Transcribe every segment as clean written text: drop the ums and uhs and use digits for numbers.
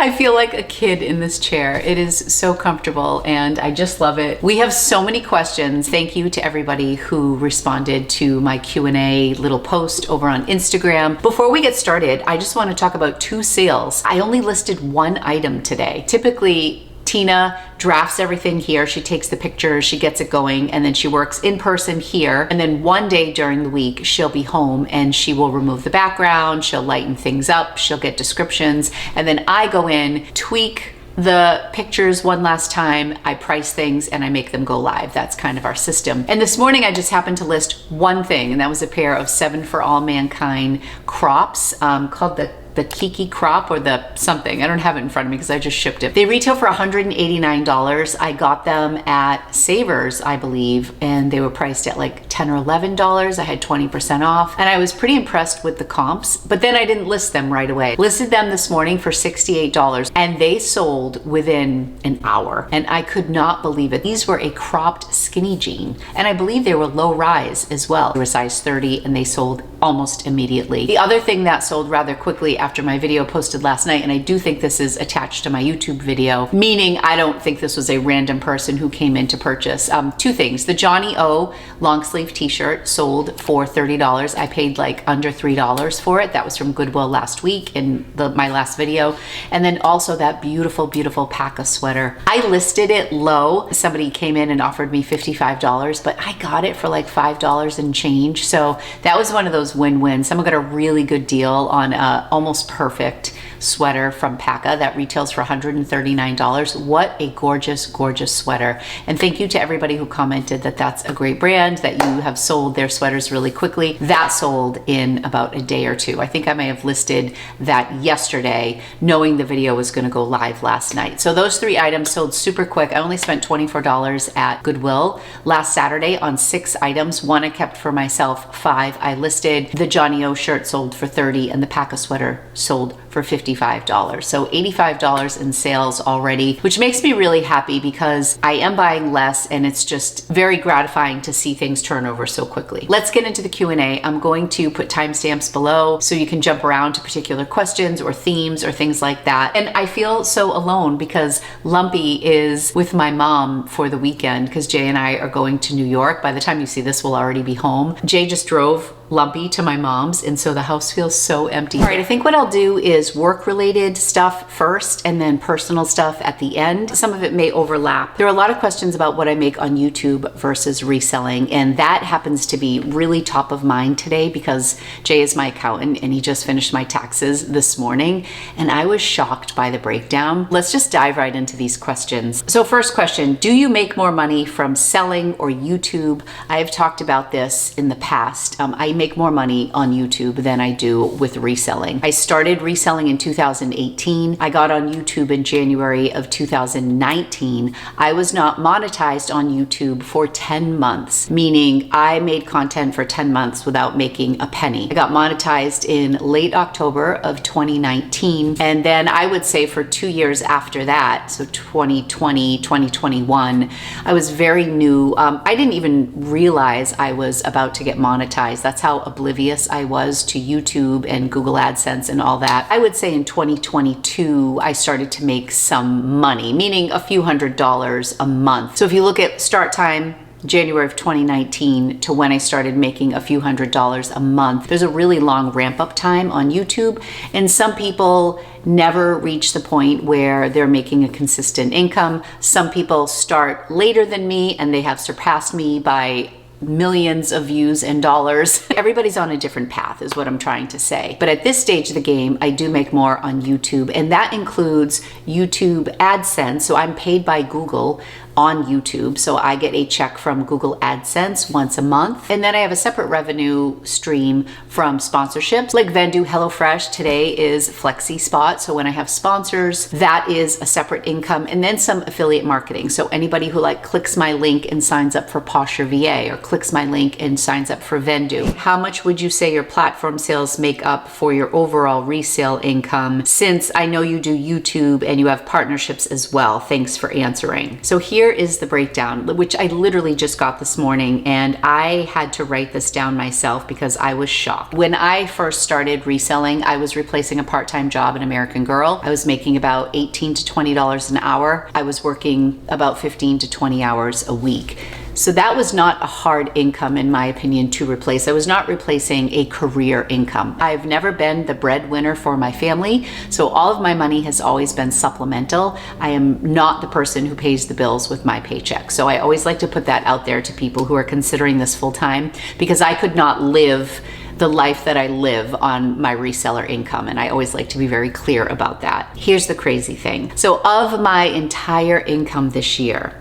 I feel like a kid in this chair. It is so comfortable and I just love it. We have so many questions. Thank you to everybody who responded to my Q&A little post over on Instagram. Before we get started, I just want to talk about 2 sales. I only listed 1 item today. Typically, Tina drafts everything here. She takes the pictures, she gets it going, and then she works in person here. And then one day during the week, she'll be home and she will remove the background, she'll lighten things up, she'll get descriptions, and then I go in, tweak the pictures one last time, I price things, and I make them go live. That's kind of our system. And this morning I just happened to list 1 thing, and that was a pair of 7 for All Mankind crops called the Kiki crop or the something. I don't have it in front of me because I just shipped it. They retail for $189. I got them at Savers, I believe, and they were priced at like $10 or $11. I had 20% off, and I was pretty impressed with the comps, but then I didn't list them right away. Listed them this morning for $68, and they sold within an hour, and I could not believe it. These were a cropped skinny jean, and I believe they were low rise as well. They were size 30, and they sold almost immediately. The other thing that sold rather quickly after my video posted last night, and I do think this is attached to my YouTube video, meaning I don't think this was a random person who came in to purchase. 2 things. The Johnny O long sleeve t-shirt sold for $30. I paid like under $3 for it. That was from Goodwill last week in my last video. And then also that beautiful, beautiful Paca sweater. I listed it low. Somebody came in and offered me $55, but I got it for like $5 and change. So that was one of those win-wins. Someone got a really good deal on almost perfect sweater from Paca that retails for $139. What a gorgeous, gorgeous sweater. And thank you to everybody who commented that that's a great brand, that you have sold their sweaters really quickly. That sold in about a day or 2. I think I may have listed that yesterday, knowing the video was going to go live last night. So those 3 items sold super quick. I only spent $24 at Goodwill last Saturday on 6 items. 1 I kept for myself, 5 I listed. The Johnny O shirt sold for $30 and the Paca sweater sold for $55. So $85 in sales already, which makes me really happy because I am buying less, and it's just very gratifying to see things turn over so quickly. Let's get into the Q&A. I'm going to put timestamps below so you can jump around to particular questions or themes or things like that. And I feel so alone because Lumpy is with my mom for the weekend because Jay and I are going to New York. By the time you see this, we'll already be home. Jay just drove Lumpy to my mom's, and so the house feels so empty. All right, I think what I'll do is work-related stuff first and then personal stuff at the end. Some of it may overlap. There are a lot of questions about what I make on YouTube versus reselling, and that happens to be really top of mind today because Jay is my accountant and he just finished my taxes this morning, and I was shocked by the breakdown. Let's just dive right into these questions. So first question, do you make more money from selling or YouTube? I have talked about this in the past. I make more money on YouTube than I do with reselling. I started reselling in 2018. I got on YouTube in January of 2019. I was not monetized on YouTube for 10 months, meaning I made content for 10 months without making a penny. I got monetized in late October of 2019. And then I would say for 2 years after that, so 2020, 2021, I was very new. I didn't even realize I was about to get monetized. That's how oblivious I was to YouTube and Google AdSense and all that. I would say in 2022, I started to make some money, meaning a few $100s a month. So if you look at start time, January of 2019 to when I started making a few $100s a month, there's a really long ramp up time on YouTube. And some people never reach the point where they're making a consistent income. Some people start later than me and they have surpassed me by millions of views and dollars. Everybody's on a different path is what I'm trying to say. But at this stage of the game, I do make more on YouTube, and that includes YouTube AdSense. So I'm paid by Google on YouTube. So I get a check from Google AdSense once a month. And then I have a separate revenue stream from sponsorships like Vendoo, HelloFresh. Today is Flexi Spot. So when I have sponsors, that is a separate income, and then some affiliate marketing. So anybody who like clicks my link and signs up for Posh or VA, or clicks my link and signs up for Vendoo. How much would you say your platform sales make up for your overall resale income? Since I know you do YouTube and you have partnerships as well. Thanks for answering. So here here is the breakdown, which I literally just got this morning, and I had to write this down myself because I was shocked. When I first started reselling, I was replacing a part-time job in American Girl. I was making about $18 to $20 an hour. I was working about 15 to 20 hours a week. So that was not a hard income, in my opinion, to replace. I was not replacing a career income. I've never been the breadwinner for my family, so all of my money has always been supplemental. I am not the person who pays the bills with my paycheck. So I always like to put that out there to people who are considering this full-time, because I could not live the life that I live on my reseller income, and I always like to be very clear about that. Here's the crazy thing. So of my entire income this year,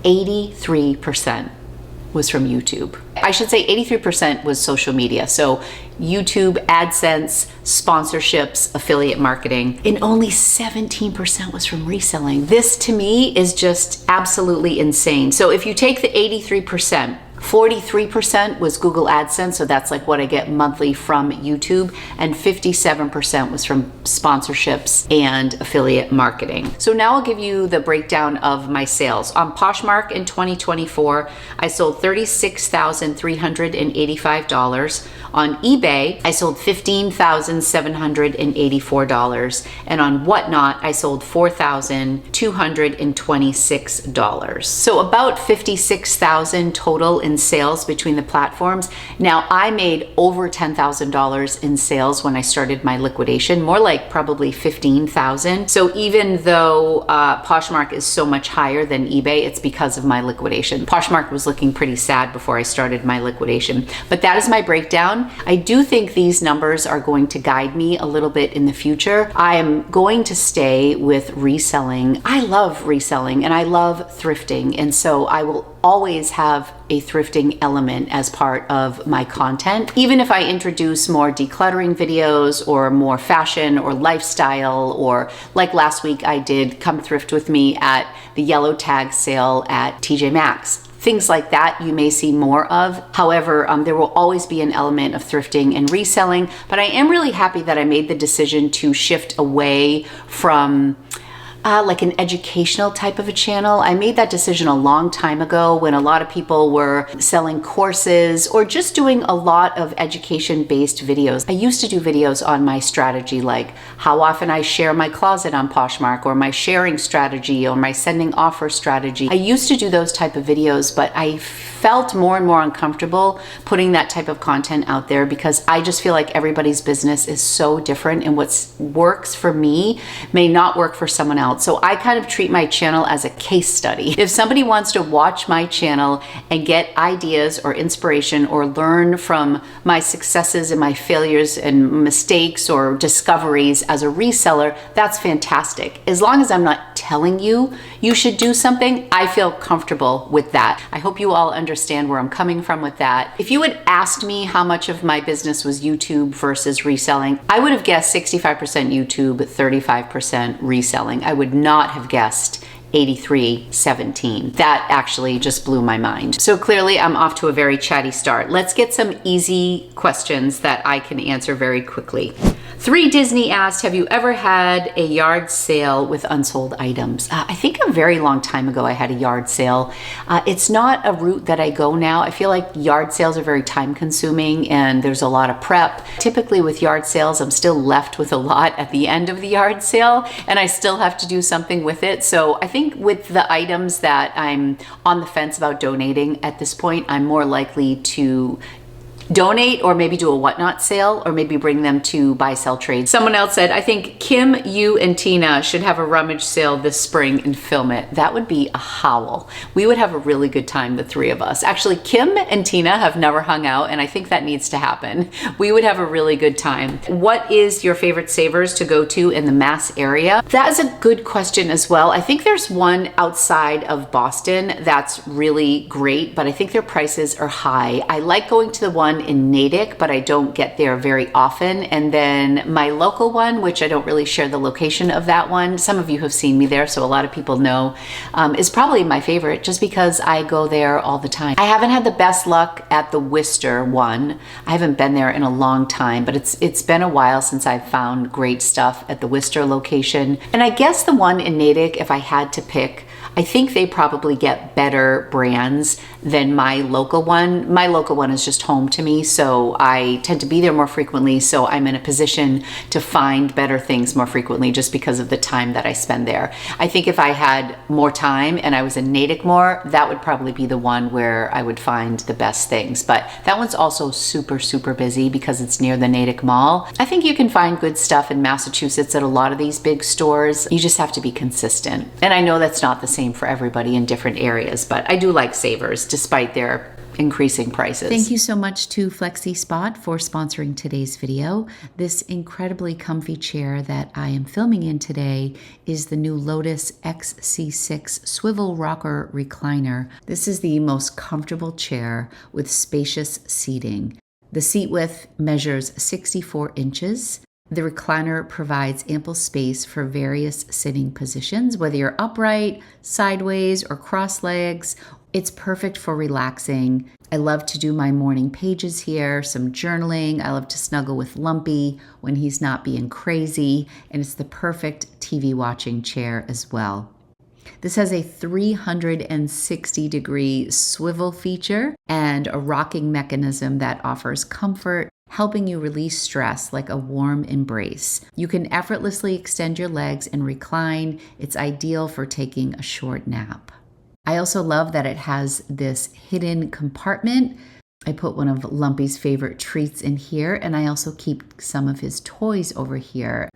83% was from YouTube. I should say 83% was social media. So YouTube, AdSense, sponsorships, affiliate marketing, and only 17% was from reselling. This to me is just absolutely insane. So if you take the 83%, 43% was Google AdSense, so that's like what I get monthly from YouTube, and 57% was from sponsorships and affiliate marketing. So now I'll give you the breakdown of my sales. On Poshmark in 2024, I sold $36,385. On eBay, I sold $15,784. And on Whatnot, I sold $4,226. So about $56,000 total in sales between the platforms. Now, I made over $10,000 in sales when I started my liquidation, more like probably $15,000. So even though Poshmark is so much higher than eBay, it's because of my liquidation. Poshmark was looking pretty sad before I started my liquidation. But that is my breakdown. I do think these numbers are going to guide me a little bit in the future. I am going to stay with reselling. I love reselling and I love thrifting. And so I will always have a thrifting element as part of my content. Even if I introduce more decluttering videos or more fashion or lifestyle, or like last week I did Come Thrift With Me at the yellow tag sale at TJ Maxx. Things like that you may see more of. However, there will always be an element of thrifting and reselling, but I am really happy that I made the decision to shift away from like an educational type of a channel. I made that decision a long time ago when a lot of people were selling courses or just doing a lot of education-based videos. I used to do videos on my strategy, like how often I share my closet on Poshmark, or my sharing strategy, or my sending offer strategy. I used to do those type of videos, but I felt more and more uncomfortable putting that type of content out there because I just feel like everybody's business is so different, and what works for me may not work for someone else. So I kind of treat my channel as a case study. If somebody wants to watch my channel and get ideas or inspiration or learn from my successes and my failures and mistakes or discoveries as a reseller, that's fantastic. As long as I'm not telling you you should do something, I feel comfortable with that. I hope you all understand where I'm coming from with that. If you had asked me how much of my business was YouTube versus reselling, I would have guessed 65% YouTube, 35% reselling. I would not have guessed 83-17. That actually just blew my mind. So clearly I'm off to a very chatty start. Let's get some easy questions that I can answer very quickly. 3 Disney asked, have you ever had a yard sale with unsold items? I think a very long time ago I had a yard sale. It's not a route that I go now. I feel like yard sales are very time consuming and there's a lot of prep. Typically with yard sales, I'm still left with a lot at the end of the yard sale and I still have to do something with it. So I think with the items that I'm on the fence about donating at this point, I'm more likely to donate or maybe do a Whatnot sale or maybe bring them to buy, sell, trade. Someone else said, I think Kim, you, and Tina should have a rummage sale this spring and film it. That would be a howl. We would have a really good time, the 3 of us. Actually, Kim and Tina have never hung out and I think that needs to happen. We would have a really good time. What is your favorite savers to go to in the Mass area? That is a good question as well. I think there's one outside of Boston that's really great, but I think their prices are high. I like going to the one in Natick, but I don't get there very often. And then my local one, which I don't really share the location of that one, some of you have seen me there, so a lot of people know, is probably my favorite just because I go there all the time. I haven't had the best luck at the Worcester one. I haven't been there in a long time, but it's been a while since I've found great stuff at the Worcester location. And I guess the one in Natick, if I had to pick, I think they probably get better brands than my local one. My local one is just home to me, so I tend to be there more frequently, so I'm in a position to find better things more frequently just because of the time that I spend there. I think if I had more time and I was in Natick more, that would probably be the one where I would find the best things. But that one's also super, super busy because it's near the Natick Mall. I think you can find good stuff in Massachusetts at a lot of these big stores. You just have to be consistent. And I know that's not the same for everybody in different areas, but I do like Savers despite their increasing prices. Thank you so much to FlexiSpot for sponsoring today's video. This incredibly comfy chair that I am filming in today is the new Lotus XC6 swivel rocker recliner. This is the most comfortable chair with spacious seating. The seat width measures 64 inches. The recliner provides ample space for various sitting positions, whether you're upright, sideways, or cross legs. It's perfect for relaxing. I love to do my morning pages here, some journaling. I love to snuggle with Lumpy when he's not being crazy, and it's the perfect TV watching chair as well. This has a 360-degree swivel feature and a rocking mechanism that offers comfort, helping you release stress like a warm embrace. You can effortlessly extend your legs and recline. It's ideal for taking a short nap. I also love that it has this hidden compartment. I put one of Lumpy's favorite treats in here, and I also keep some of his toys over here.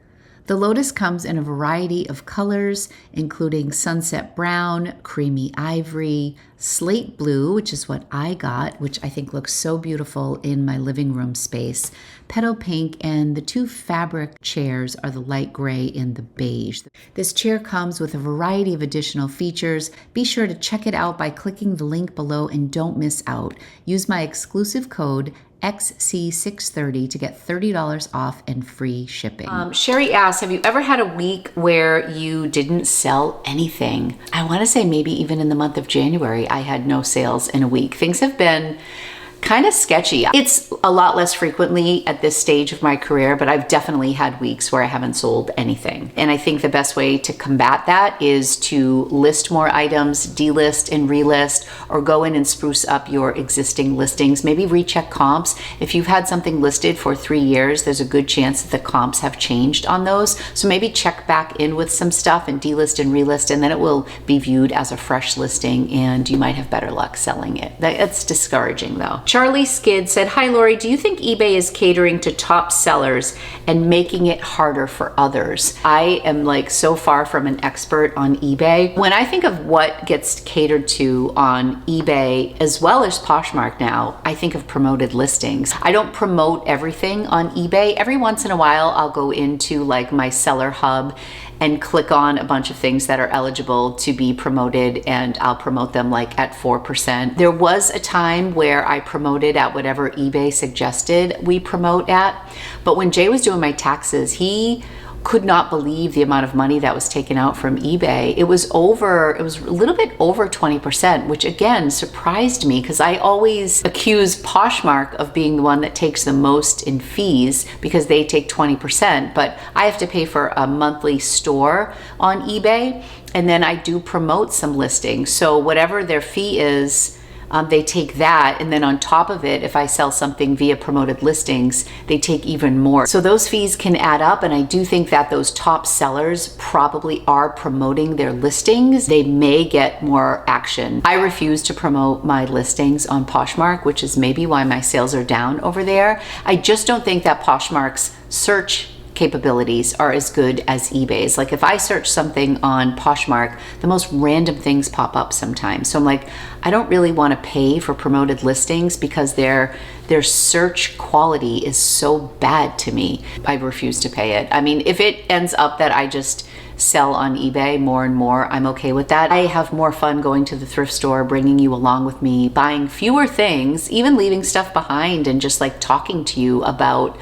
The Lotus comes in a variety of colors, including sunset brown, creamy ivory, slate blue, which is what I got, which I think looks so beautiful in my living room space, petal pink, and the two fabric chairs are the light gray and the beige. This chair comes with a variety of additional features. Be sure to check it out by clicking the link below and don't miss out. Use my exclusive code XC630 to get $30 off and free shipping. Sherry asks, have you ever had a week where you didn't sell anything? I want to say maybe even in the month of January, I had no sales in a week. Things have been kind of sketchy. It's a lot less frequently at this stage of my career, but I've definitely had weeks where I haven't sold anything. And I think the best way to combat that is to list more items, delist and relist, or go in and spruce up your existing listings. Maybe recheck comps. If you've had something listed for 3 years, there's a good chance that the comps have changed on those. So maybe check back in with some stuff and delist and relist, and then it will be viewed as a fresh listing and you might have better luck selling it. That's discouraging though. Charlie Skid said, hi Lori, do you think eBay is catering to top sellers and making it harder for others? I am like so far from an expert on eBay. When I think of what gets catered to on eBay as well as Poshmark now, I think of promoted listings. I don't promote everything on eBay. Every once in a while, I'll go into like my seller hub and click on a bunch of things that are eligible to be promoted, and I'll promote them like at 4%. There was a time where I promoted at whatever eBay suggested we promote at, but when Jay was doing my taxes, he could not believe the amount of money that was taken out from eBay. It was a little bit over 20%, which again surprised me because I always accuse Poshmark of being the one that takes the most in fees because they take 20%, but I have to pay for a monthly store on eBay, and then I do promote some listings. So whatever their fee is, they take that, and then on top of it, if I sell something via promoted listings, they take even more. So those fees can add up, and I do think that those top sellers probably are promoting their listings. They may get more action. I refuse to promote my listings on Poshmark, which is maybe why my sales are down over there. I just don't think that Poshmark's search capabilities are as good as eBay's. Like if I search something on Poshmark, the most random things pop up sometimes. So I'm like, I don't really want to pay for promoted listings because their search quality is so bad to me. I refuse to pay it. I mean, if it ends up that I just sell on eBay more and more, I'm okay with that. I have more fun going to the thrift store, bringing you along with me, buying fewer things, even leaving stuff behind and just like talking to you about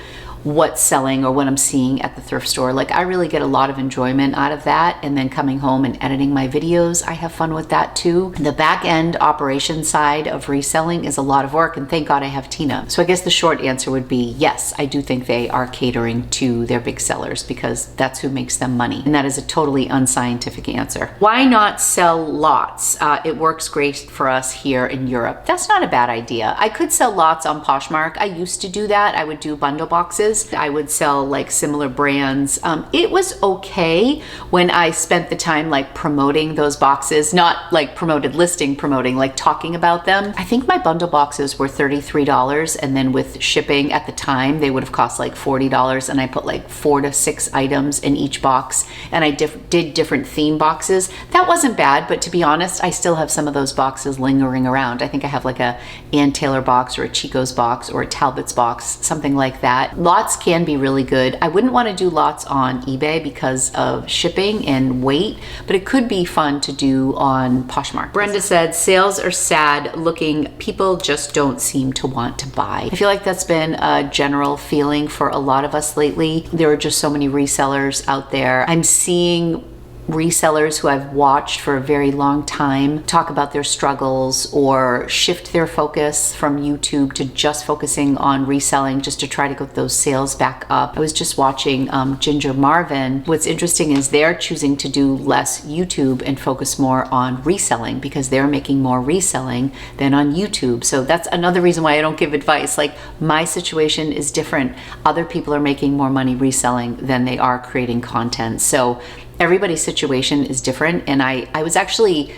what's selling or what I'm seeing at the thrift store. Like, I really get a lot of enjoyment out of that. And then coming home and editing my videos, I have fun with that too. The back end operation side of reselling is a lot of work, and thank God I have Tina. So I guess the short answer would be yes, I do think they are catering to their big sellers because that's who makes them money. And that is a totally unscientific answer. Why not sell lots? It works great for us here in Europe. That's not a bad idea. I could sell lots on Poshmark. I used to do that. I would do bundle boxes. I would sell like similar brands. It was okay when I spent the time like promoting those boxes, not like promoting, like talking about them. I think my bundle boxes were $33, and then with shipping at the time, they would have cost like $40, and I put like 4 to 6 items in each box, and I did different theme boxes. That wasn't bad, but to be honest, I still have some of those boxes lingering around. I think I have like a Ann Taylor box or a Chico's box or a Talbot's box, something like that. Lots can be really good. I wouldn't want to do lots on eBay because of shipping and weight, but it could be fun to do on Poshmark. Brenda said, sales are sad looking. People just don't seem to want to buy. I feel like that's been a general feeling for a lot of us lately. There are just so many resellers out there. I'm seeing resellers who I've watched for a very long time talk about their struggles or shift their focus from YouTube to just focusing on reselling just to try to get those sales back up. I was just watching Ginger Marvin. What's interesting is they're choosing to do less YouTube and focus more on reselling because they're making more reselling than on YouTube. So that's another reason why I don't give advice. Like, my situation is different. Other people are making more money reselling than they are creating content. So everybody's situation is different, and I was actually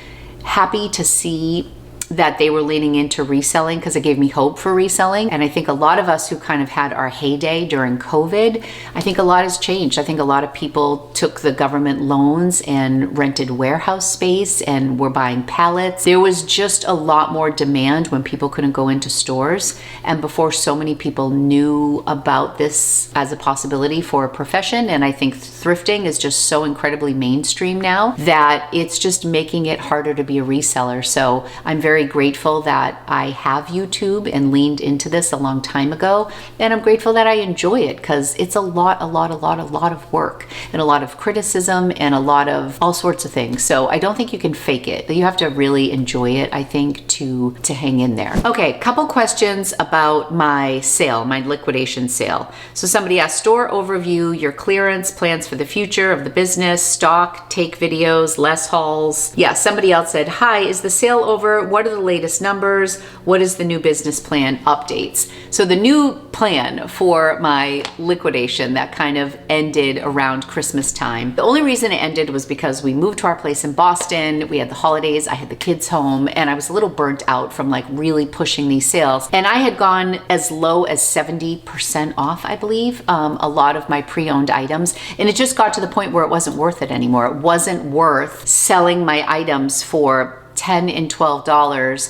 happy to see that they were leaning into reselling because it gave me hope for reselling. And I think a lot of us who kind of had our heyday during COVID, I think a lot has changed. I think a lot of people took the government loans and rented warehouse space and were buying pallets. There was just a lot more demand when people couldn't go into stores. And before so many people knew about this as a possibility for a profession, and I think thrifting is just so incredibly mainstream now that it's just making it harder to be a reseller. So I'm very grateful that I have YouTube and leaned into this a long time ago. And I'm grateful that I enjoy it because it's a lot of work and a lot of criticism and a lot of all sorts of things. So I don't think you can fake it. You have to really enjoy it, I think, to hang in there. Okay, couple questions about my sale, my liquidation sale. So somebody asked, store overview, your clearance, plans for the future of the business, stock, take videos, less hauls. Yeah, somebody else said, hi, is the sale over? What are the latest numbers? What is the new business plan updates? So the new plan for my liquidation that kind of ended around Christmas time. The only reason it ended was because we moved to our place in Boston. We had the holidays, I had the kids home, and I was a little burnt out from like really pushing these sales. And I had gone as low as 70% off, I believe, a lot of my pre-owned items. And it just got to the point where it wasn't worth it anymore. It wasn't worth selling my items for $10 and $12,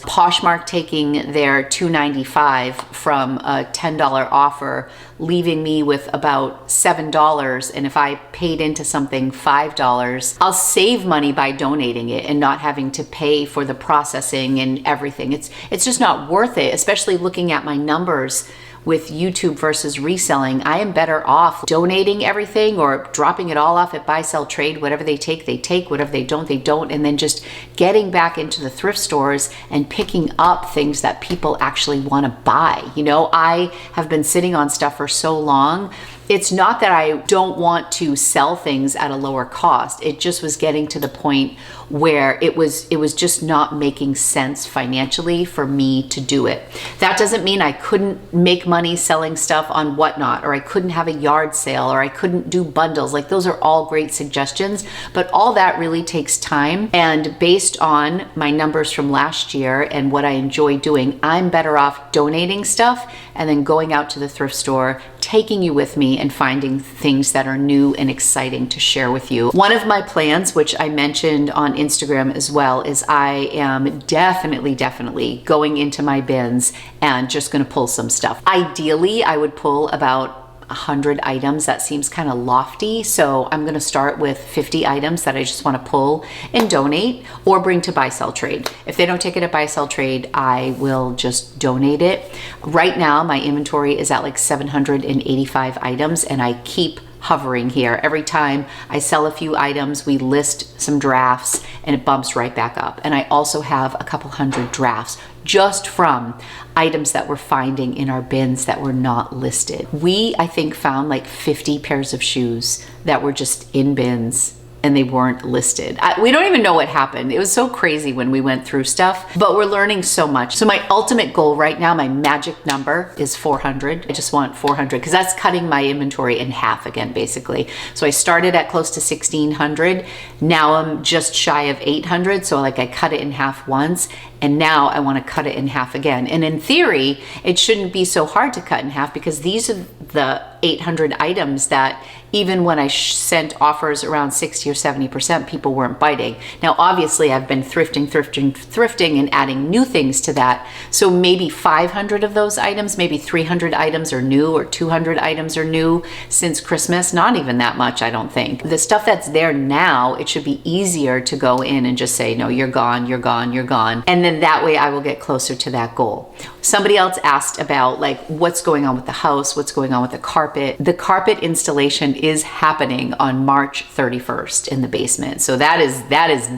Poshmark taking their $2.95 from a $10 offer, leaving me with about $7. And if I paid into something $5, I'll save money by donating it and not having to pay for the processing and everything. It's just not worth it, especially looking at my numbers with YouTube versus reselling. I am better off donating everything or dropping it all off at buy, sell, trade. Whatever they take, whatever they don't, and then just getting back into the thrift stores and picking up things that people actually want to buy. You know, I have been sitting on stuff for so long. It's not that I don't want to sell things at a lower cost. It just was getting to the point where it was just not making sense financially for me to do it. That doesn't mean I couldn't make money selling stuff on Whatnot, or I couldn't have a yard sale, or I couldn't do bundles. Like, those are all great suggestions, but all that really takes time. And based on my numbers from last year and what I enjoy doing, I'm better off donating stuff and then going out to the thrift store, taking you with me and finding things that are new and exciting to share with you. One of my plans, which I mentioned on Instagram as well, is I am definitely going into my bins and just gonna pull some stuff. Ideally, I would pull about 100 items, that seems kind of lofty. So I'm going to start with 50 items that I just want to pull and donate or bring to buy sell trade. If they don't take it at buy sell trade, I will just donate it. Right now my inventory is at like 785 items, and I keep hovering here. Every time I sell a few items, we list some drafts and it bumps right back up. And I also have a couple hundred drafts just from items that we're finding in our bins that were not listed. We, I think, found like 50 pairs of shoes that were just in bins and they weren't listed. We don't even know what happened. It was so crazy when we went through stuff, but we're learning so much. So my ultimate goal right now, my magic number is 400. I just want 400 because that's cutting my inventory in half again, basically. So I started at close to 1,600. Now I'm just shy of 800. So like I cut it in half once, and now I want to cut it in half again. And in theory, it shouldn't be so hard to cut in half because these are the 800 items that even when I sent offers around 60 or 70%, people weren't biting. Now, obviously I've been thrifting and adding new things to that. So maybe 500 of those items, maybe 300 items are new or 200 items are new since Christmas. Not even that much, I don't think. The stuff that's there now, it should be easier to go in and just say, no, you're gone, you're gone, you're gone. And then that way I will get closer to that goal. Somebody else asked about like what's going on with the house, what's going on with the carpet. The carpet installation is happening on March 31st in the basement. So that is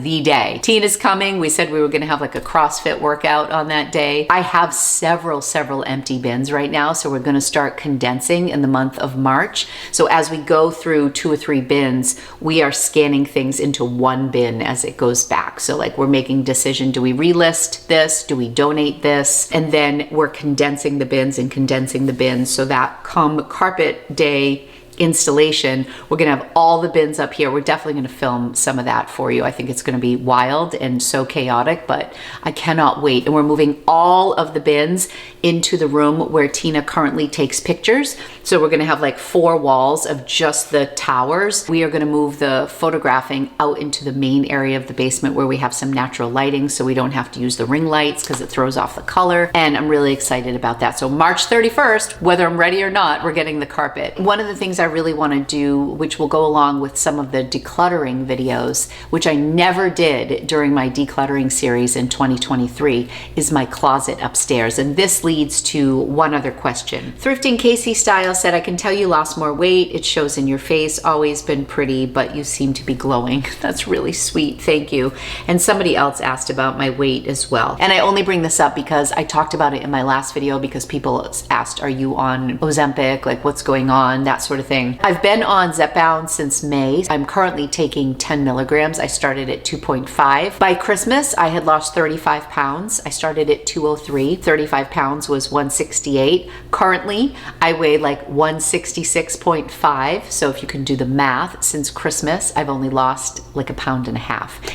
the day. Tina's coming. We said we were gonna have like a CrossFit workout on that day. I have several empty bins right now. So we're gonna start condensing in the month of March. So as we go through 2 or 3 bins, we are scanning things into one bin as it goes back. So like we're making decision, do we relist this? Do we donate this? And then we're condensing the bins and condensing the bins so that come carpet day installation, we're gonna have all the bins up here. We're definitely gonna film some of that for you. I think it's gonna be wild and so chaotic, but I cannot wait. And we're moving all of the bins into the room where Tina currently takes pictures. So we're gonna have like 4 walls of just the towers. We are gonna move the photographing out into the main area of the basement where we have some natural lighting so we don't have to use the ring lights because it throws off the color. And I'm really excited about that. So March 31st, whether I'm ready or not, we're getting the carpet. One of the things I really want to do, which will go along with some of the decluttering videos, which I never did during my decluttering series in 2023, is my closet upstairs. And this leads to one other question. Thrifting Casey Style said, I can tell you lost more weight. It shows in your face. Always been pretty, but you seem to be glowing. That's really sweet. Thank you. And somebody else asked about my weight as well. And I only bring this up because I talked about it in my last video because people asked, are you on Ozempic? Like what's going on? That sort of thing. I've been on Zepbound since May. I'm currently taking 10 milligrams. I started at 2.5. By Christmas, I had lost 35 pounds. I started at 203. 35 pounds was 168. Currently, I weigh like 166.5. So if you can do the math, since Christmas, I've only lost like 1.5 pounds.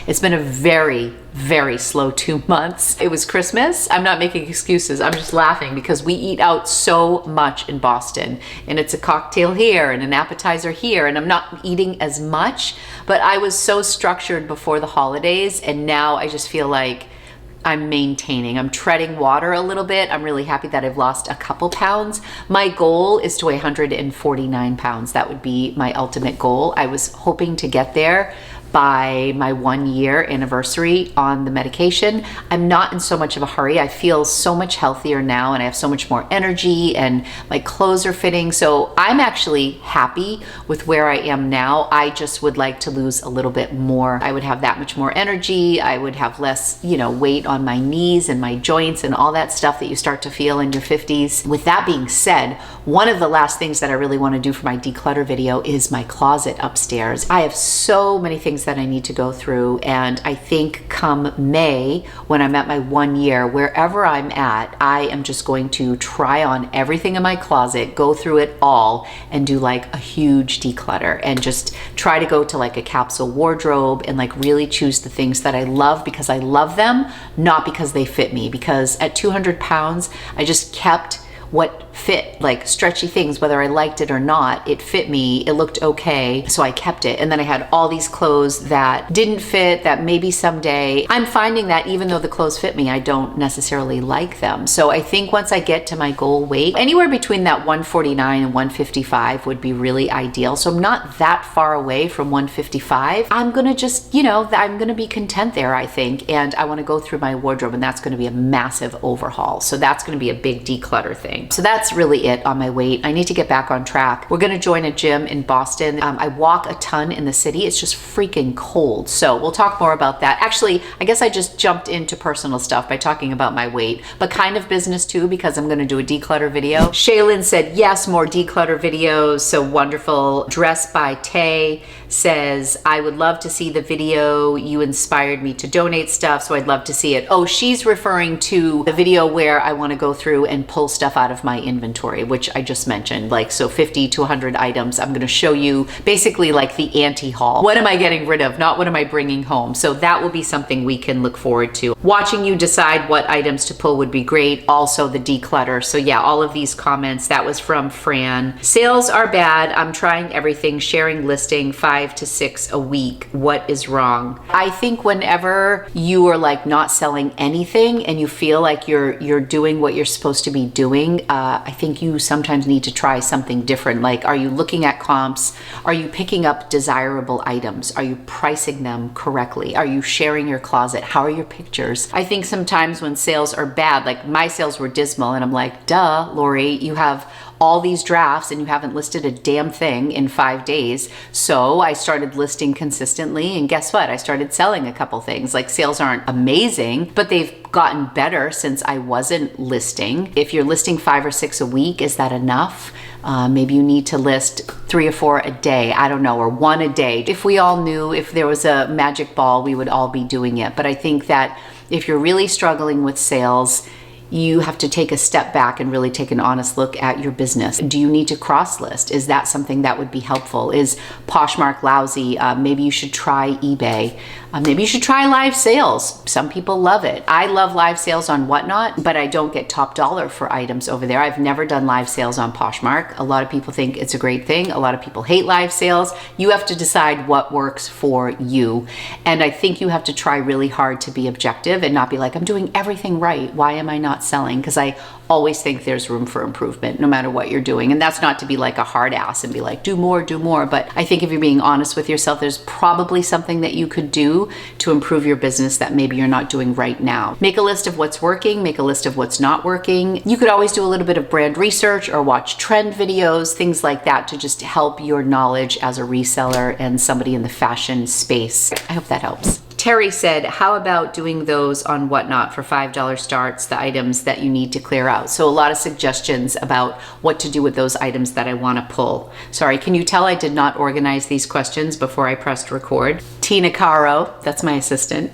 It's been a very slow 2 months. It was Christmas. I'm not making excuses. I'm just laughing because we eat out so much in Boston, and it's a cocktail here and an appetizer here, and I'm not eating as much, but I was so structured before the holidays, and now I just feel like I'm maintaining. I'm treading water a little bit. I'm really happy that I've lost a couple pounds. My goal is to weigh 149 pounds. That would be my ultimate goal. I was hoping to get there by my 1-year anniversary on the medication. I'm not in so much of a hurry. I feel so much healthier now and I have so much more energy and my clothes are fitting. So I'm actually happy with where I am now. I just would like to lose a little bit more. I would have that much more energy. I would have less, weight on my knees and my joints and all that stuff that you start to feel in your 50s. With that being said, one of the last things that I really want to do for my declutter video is my closet upstairs. I have so many things that I need to go through, and I think come May, when I'm at my 1 year, wherever I'm at, I am just going to try on everything in my closet, go through it all, and do like a huge declutter and just try to go to like a capsule wardrobe and like really choose the things that I love because I love them, not because they fit me. Because at 200 pounds, I just kept what fit, like stretchy things, whether I liked it or not, it fit me, it looked okay, so I kept it. And then I had all these clothes that didn't fit, that maybe someday, I'm finding that even though the clothes fit me, I don't necessarily like them. So I think once I get to my goal weight, anywhere between that 149 and 155 would be really ideal. So I'm not that far away from 155. I'm gonna just, you know, I'm gonna be content there, I think. And I wanna go through my wardrobe, and that's gonna be a massive overhaul. So that's gonna be a big declutter thing. So that's really it on my weight. I need to get back on track. We're gonna join a gym in Boston. I walk a ton in the city. It's just freaking cold. So we'll talk more about that. Actually, I guess I just jumped into personal stuff by talking about my weight, but kind of business too, because I'm gonna do a declutter video. Shaylin said, yes, more declutter videos. So wonderful. Dress by Tay says, I would love to see the video. You inspired me to donate stuff, so I'd love to see it. Oh, she's referring to the video where I want to go through and pull stuff out of my inventory, which I just mentioned, like, so 50 to 100 items. I'm going to show you basically like the anti-haul. What am I getting rid of? Not what am I bringing home? So that will be something we can look forward to. Watching you decide what items to pull would be great. Also the declutter. So yeah, all of these comments, that was from Fran. Sales are bad. I'm trying everything, sharing, listing 5 to 6 a week. What is wrong? I think whenever you are like not selling anything and you feel like you're doing what you're supposed to be doing, I think you sometimes need to try something different. Like, are you looking at comps? Are you picking up desirable items? Are you pricing them correctly? Are you sharing your closet? How are your pictures? I think sometimes when sales are bad, like my sales were dismal, and I'm like, duh, Lori, you have all these drafts and you haven't listed a damn thing in 5 days. So I started listing consistently, and guess what? I started selling a couple things. Like, sales aren't amazing, but they've gotten better since I wasn't listing. If you're listing 5 or 6 a week, is that enough? Maybe you need to list 3 or 4 a day, I don't know, or 1 a day. If we all knew, if there was a magic ball, we would all be doing it. But I think that if you're really struggling with sales, you have to take a step back and really take an honest look at your business. Do you need to cross list? Is that something that would be helpful? Is Poshmark lousy? Maybe you should try eBay. Maybe you should try live sales. Some people love it. I love live sales on Whatnot, but I don't get top dollar for items over there. I've never done live sales on Poshmark. A lot of people think it's a great thing. A lot of people hate live sales. You have to decide what works for you. And I think you have to try really hard to be objective and not be like, I'm doing everything right. Why am I not selling? Because I always think there's room for improvement no matter what you're doing. And that's not to be like a hard ass and be like, do more, do more. But I think if you're being honest with yourself, there's probably something that you could do to improve your business that maybe you're not doing right now. Make a list of what's working, make a list of what's not working. You could always do a little bit of brand research or watch trend videos, things like that, to just help your knowledge as a reseller and somebody in the fashion space. I hope that helps. Terry said, how about doing those on Whatnot for $5 starts, the items that you need to clear out? So a lot of suggestions about what to do with those items that I want to pull. Sorry, can you tell I did not organize these questions before I pressed record? Tina Caro, that's my assistant.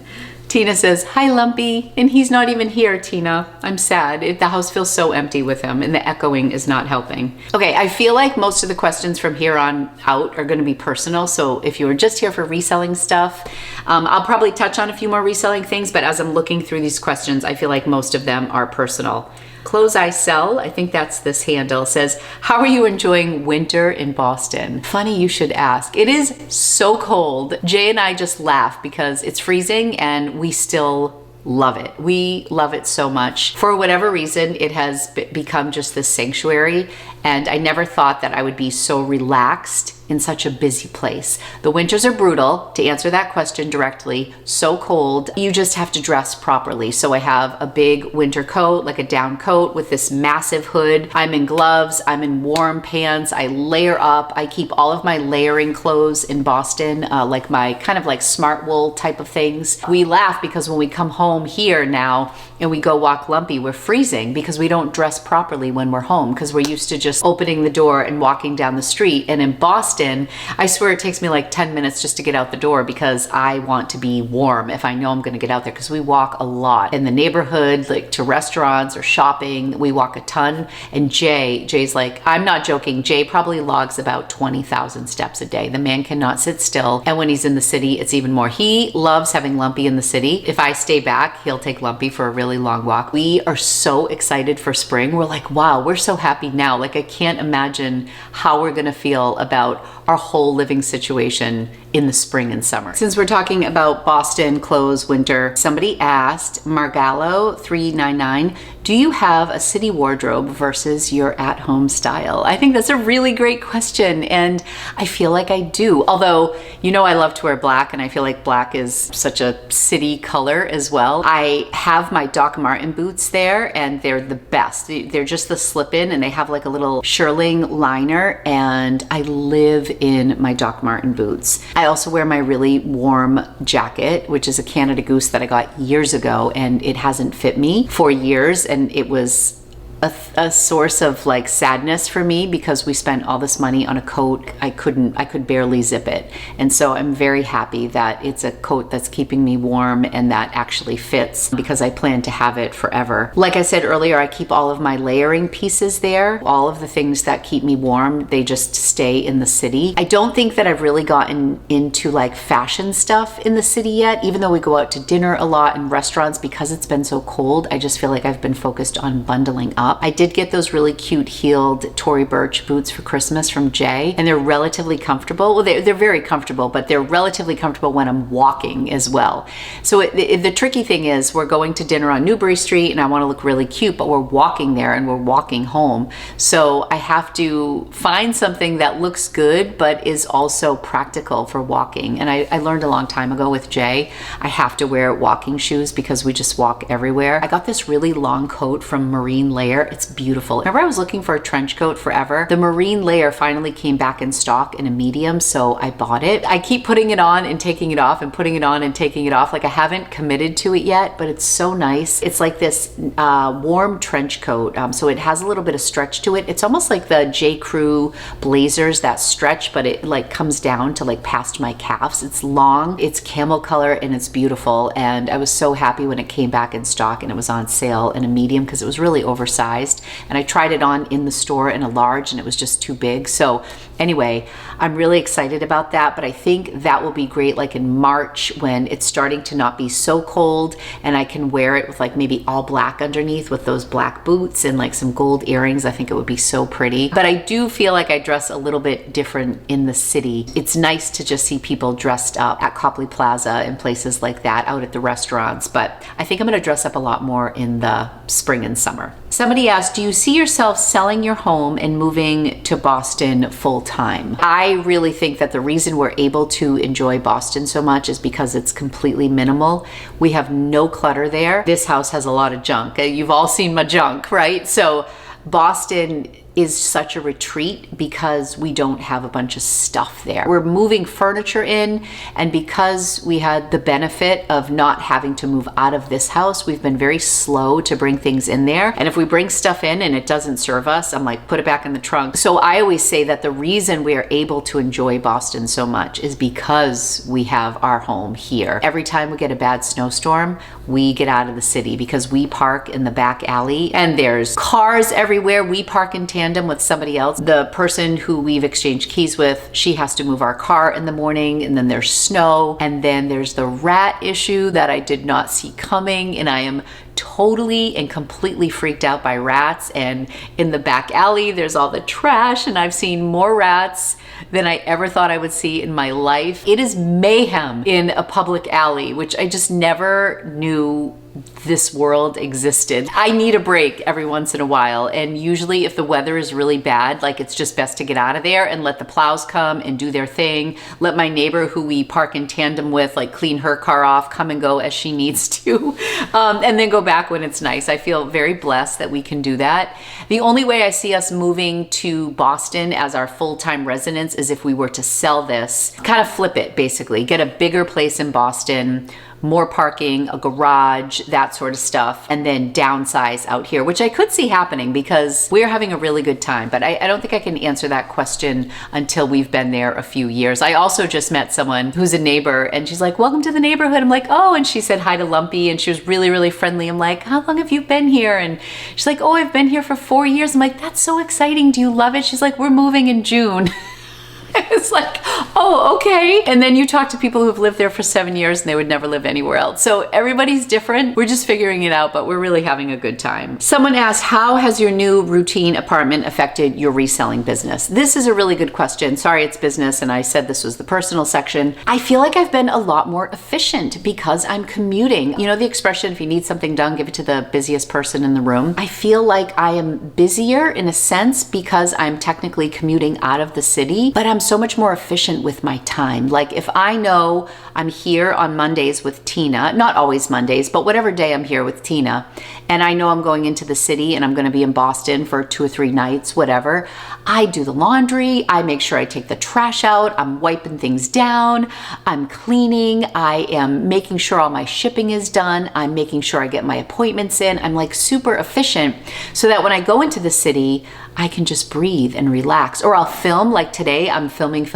Tina says, hi Lumpy, and he's not even here, Tina. I'm sad. The house feels so empty with him, and the echoing is not helping. Okay, I feel like most of the questions from here on out are gonna be personal, so if you were just here for reselling stuff, I'll probably touch on a few more reselling things, but as I'm looking through these questions, I feel like most of them are personal. Clothes I Sell, I think that's this handle, says, how are you enjoying winter in Boston? Funny you should ask. It is so cold. Jay and I just laugh because it's freezing and we still love it. We love it so much. For whatever reason, it has become just this sanctuary, and I never thought that I would be so relaxed in such a busy place. The winters are brutal, to answer that question directly, so cold. You just have to dress properly. So I have a big winter coat, like a down coat with this massive hood. I'm in gloves, I'm in warm pants, I layer up. I keep all of my layering clothes in Boston, like my kind of like smart wool type of things. We laugh because when we come home here now and we go walk Lumpy, we're freezing because we don't dress properly when we're home, because we're used to just just opening the door and walking down the street. And in Boston, I swear it takes me like 10 minutes just to get out the door because I want to be warm if I know I'm gonna get out there, because we walk a lot in the neighborhood, like to restaurants or shopping. We walk a ton. And Jay's like, I'm not joking, Jay probably logs about 20,000 steps a day. The man cannot sit still. And when he's in the city, it's even more. He loves having Lumpy in the city. If I stay back, he'll take Lumpy for a really long walk. We are so excited for spring. We're like, wow, we're so happy now. Like, I can't imagine how we're gonna feel about our whole living situation in the spring and summer. Since we're talking about Boston clothes winter, somebody asked, Margallo 399, do you have a city wardrobe versus your at-home style? I think that's a really great question, and I feel like I do. Although, you know, I love to wear black, and I feel like black is such a city color as well. I have my Doc Marten boots there, and they're the best. They're just the slip-in, and they have like a little shearling liner, and I live in my Doc Marten boots. I also wear my really warm jacket, which is a Canada Goose that I got years ago, and it hasn't fit me for years, and it was a source of like sadness for me because we spent all this money on a coat. I could barely zip it. And so I'm very happy that it's a coat that's keeping me warm and that actually fits, because I plan to have it forever. Like I said earlier, I keep all of my layering pieces there. All of the things that keep me warm, they just stay in the city. I don't think that I've really gotten into like fashion stuff in the city yet, even though we go out to dinner a lot in restaurants. Because it's been so cold, I just feel like I've been focused on bundling up. I did get those really cute heeled Tory Burch boots for Christmas from Jay, and they're relatively comfortable. Well, they're very comfortable, but they're relatively comfortable when I'm walking as well. So the tricky thing is, we're going to dinner on Newbury Street and I want to look really cute, but we're walking there and we're walking home. So I have to find something that looks good, but is also practical for walking. And I learned a long time ago with Jay, I have to wear walking shoes because we just walk everywhere. I got this really long coat from Marine Layer. It's beautiful. Remember, I was looking for a trench coat forever. The Marine Layer finally came back in stock in a medium, so I bought it. I keep putting it on and taking it off and putting it on and taking it off. Like, I haven't committed to it yet, but it's so nice. It's like this warm trench coat, so it has a little bit of stretch to it. It's almost like the J. Crew blazers that stretch, but it like comes down to like past my calves. It's long, it's camel color, and it's beautiful. And I was so happy when it came back in stock and it was on sale in a medium, because it was really oversized. And I tried it on in the store in a large and it was just too big. So anyway, I'm really excited about that, but I think that will be great like in March when it's starting to not be so cold and I can wear it with like maybe all black underneath with those black boots and like some gold earrings. I think it would be so pretty. But I do feel like I dress a little bit different in the city. It's nice to just see people dressed up at Copley Plaza and places like that, out at the restaurants, but I think I'm gonna dress up a lot more in the spring and summer. Somebody asked, do you see yourself selling your home and moving to Boston full time? I really think that the reason we're able to enjoy Boston so much is because it's completely minimal. We have no clutter there. This house has a lot of junk. You've all seen my junk, right? So Boston is such a retreat because we don't have a bunch of stuff there. We're moving furniture in, and because we had the benefit of not having to move out of this house, we've been very slow to bring things in there. And if we bring stuff in and it doesn't serve us, I'm like, put it back in the trunk. So I always say that the reason we are able to enjoy Boston so much is because we have our home here. Every time we get a bad snowstorm, we get out of the city because we park in the back alley and there's cars everywhere. We park in tandem with somebody else. The person who we've exchanged keys with, she has to move our car in the morning, and then there's snow, and then there's the rat issue that I did not see coming, and I am totally and completely freaked out by rats. And in the back alley, there's all the trash, and I've seen more rats than I ever thought I would see in my life. It is mayhem in a public alley, which I just never knew this world existed. I need a break every once in a while, and usually if the weather is really bad, like, it's just best to get out of there and let the plows come and do their thing. Let my neighbor who we park in tandem with, like, clean her car off, come and go as she needs to, and then go back when it's nice. I feel very blessed that we can do that. The only way I see us moving to Boston as our full-time residence is if we were to sell this, kind of flip it basically, get a bigger place in Boston, more parking, a garage, that sort of stuff, and then downsize out here, which I could see happening because we're having a really good time. But I don't think I can answer that question until we've been there a few years. I also just met someone who's a neighbor, and she's like, welcome to the neighborhood. I'm like, oh, and she said hi to Lumpy, and she was really, really friendly. I'm like, how long have you been here? And she's like, oh, I've been here for 4 years. I'm like, that's so exciting. Do you love it? She's like, we're moving in June. It's like, oh, okay. And then you talk to people who've lived there for 7 years and they would never live anywhere else. So everybody's different. We're just figuring it out, but we're really having a good time. Someone asked, how has your new routine apartment affected your reselling business? This is a really good question. Sorry, it's business, and I said this was the personal section. I feel like I've been a lot more efficient because I'm commuting. You know the expression, if you need something done, give it to the busiest person in the room. I feel like I am busier in a sense because I'm technically commuting out of the city, but I'm so much more efficient with my time. Like if I know I'm here on Mondays with Tina, not always Mondays, but whatever day I'm here with Tina, and I know I'm going into the city and I'm going to be in Boston for 2 or 3 nights, whatever, I do the laundry, I make sure I take the trash out, I'm wiping things down, I'm cleaning, I am making sure all my shipping is done, I'm making sure I get my appointments in. I'm like super efficient so that when I go into the city, I can just breathe and relax. Or I'll film, like today, I'm filming.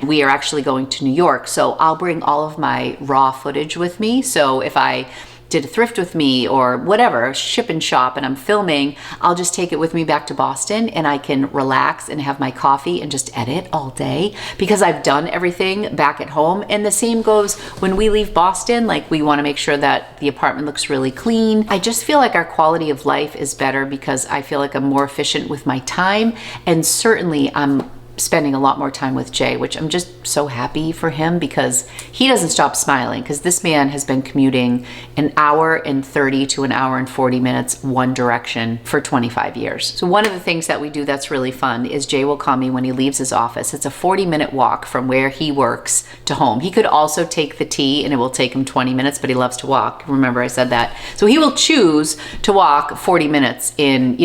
We are actually going to New York, so I'll bring all of my raw footage with me. So if I did a thrift with me or whatever, ship and shop, and I'm filming, I'll just take it with me back to Boston and I can relax and have my coffee and just edit all day because I've done everything back at home. And the same goes when we leave Boston, like we want to make sure that the apartment looks really clean. I just feel like our quality of life is better because I feel like I'm more efficient with my time, and certainly I'm spending a lot more time with Jay, which I'm just so happy for him because he doesn't stop smiling, because this man has been commuting 1 hour and 30 to 1 hour and 40 minutes one direction for 25 years. So one of the things that we do that's really fun is Jay will call me when he leaves his office. It's a 40-minute walk from where he works to home. He could also take the T and it will take him 20 minutes, but he loves to walk. Remember I said that. So he will choose to walk 40 minutes in,